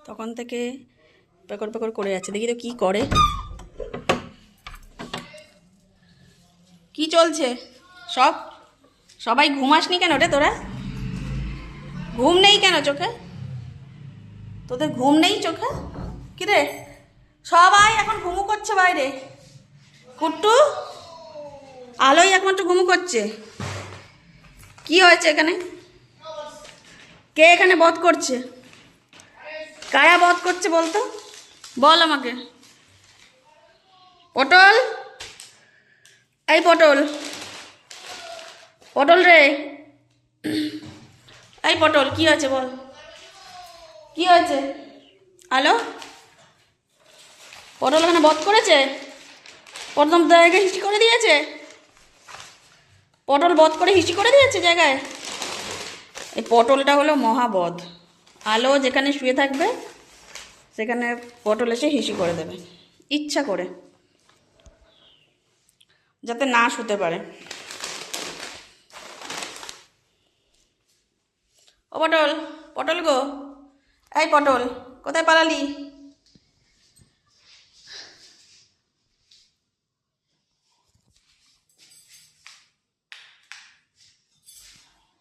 তখন থেকে পেকর পেকর করে যাচ্ছে। দেখি তো কি করে, কি চলছে। সবাই ঘুমাসনি কেন রে তোরা? ঘুম নেই কেন চোখে? তোদের ঘুম নেই চোখে? কি রে, সবাই এখন ঘুমু করছে বাইরে। কুট্টু আলোই একমাত্র ঘুমু করছে। কি হয়েছে এখানে? কে এখানে বধ করছে? কারা বধ করছে বলতো? বল আমাকে। পটল, এই পটল, পটল রে, এই পটল, কি হয়েছে বল, কি হয়েছে? হ্যালো, পটল এখানে বধ করেছে? প্রথম জায়গায় হিস্ট্রি করে দিয়েছে? পটল বধ করে হিস্ট্রি করে দিয়েছে জায়গায়? এই পটলটা হলো মহাবধ। আলো যেখানে শুয়ে থাকবে সেখানে পটল এসে হিসি করে দেবে, ইচ্ছা করে, যাতে না শুতে পারে। ও পটল, পটল গো, এই পটল, কোথায় পালালি?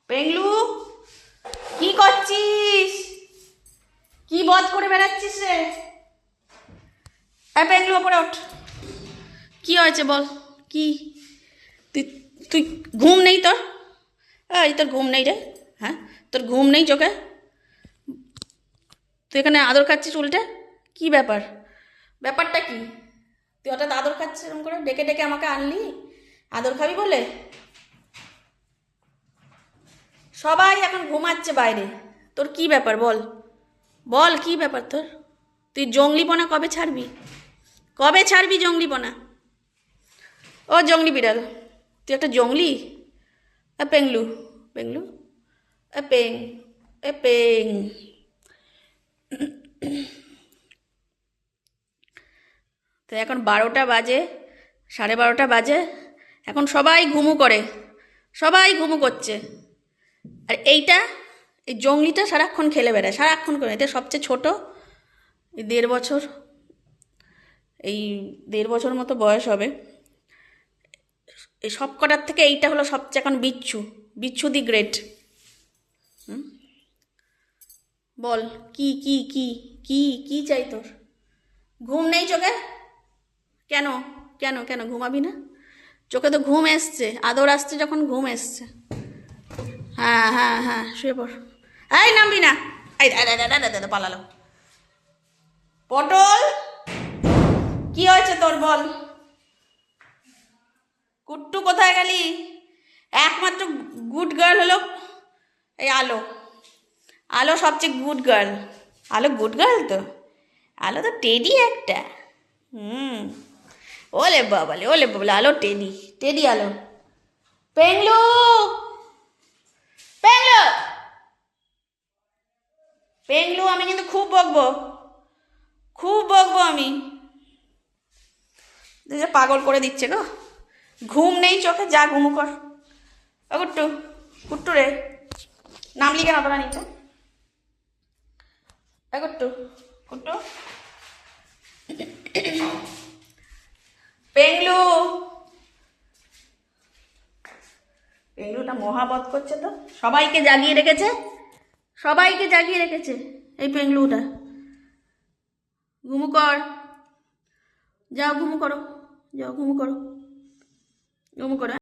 পেংলু, কি করছিস? কি বধ করে বেড়াচ্ছিস রে? এই পেংলু, ওপরে ওঠ। কি হয়েছে বল, কি? তুই তুই ঘুম নেই তোর? এই তোর ঘুম নেই রে? হ্যাঁ, তোর ঘুম নেই চোখে? তুই এখানে আদর খাচ্ছিস উল্টে? কি ব্যাপার, ব্যাপারটা কি? তুই হঠাৎ আদর খাচ্ছিস এরকম করে, ডেকে ডেকে আমাকে আনলি আদর খাবি বলে? সবাই এখন ঘুমাচ্ছে বাইরে, তোর কি ব্যাপার বল, বল কি ব্যাপার তোর? তুই জঙ্গলিপনা কবে ছাড়বি? কবে ছাড়বি জঙ্গলিপনা? ও জঙ্গলি বিড়াল, তুই একটা জঙ্গলি। পেংলু, পেংলু, পেং, পেং। তো এখন 12টা বাজে, 12:30 বাজে, এখন সবাই ঘুমু করে, সবাই ঘুমু করছে। আর এই জঙ্গলিটা সারাক্ষণ খেলে বেড়ায়, সারাক্ষণ করে। এটা সবচেয়ে ছোট, এই 1.5 বছর, এই 1.5 বছর মতো বয়স হবে। এই সব কটার থেকে এইটা হলো সবচেয়ে এখন বিচ্ছু, বিচ্ছু দি গ্রেট। বল কি কি কি কি কি চাই তোর? ঘুম নেই চোখে? কেন কেন কেন ঘুমাবি না? চোখে তো ঘুম এসছে, আদর আসছে যখন ঘুম এসছে। হ্যাঁ হ্যাঁ হ্যাঁ, শুয়ে পড়। এই নামবি না, এই দাদা পালালো। পটল, কি হয়েছে তোর বল? কুট্টু কোথায় গেলি? একমাত্র গুড গার্ল হলো এই আলো। আলো সবচেয়ে গুড গার্ল। আলো গুড গার্ল তো? আলো তো টেডি একটা। ওলে বাবালে, ওলে বাবালে, আলো টেডি, টেডি আলো। পেংলু, পেংলু, পেংলু, আমি কিন্তু খুব বকবো, খুব বকবো আমি। পাগল করে দিচ্ছে গো, ঘুম নেই চোখে, যা ঘুমু কর। ও কুট্টু, কুট্টু রে, নামলি কেন তোরা নিচে? এ কুট্টু, কুট্টু, পেংলু, পেংলুটা মহাবত করছে তো, সবাইকে জাগিয়ে রেখেছে, সবাইকে জাগিয়ে রেখেছে এই পেংলুটা। ঘুমু কর, যাও ঘুমু করো, যাও ঘুমু করো, ঘুমু করো।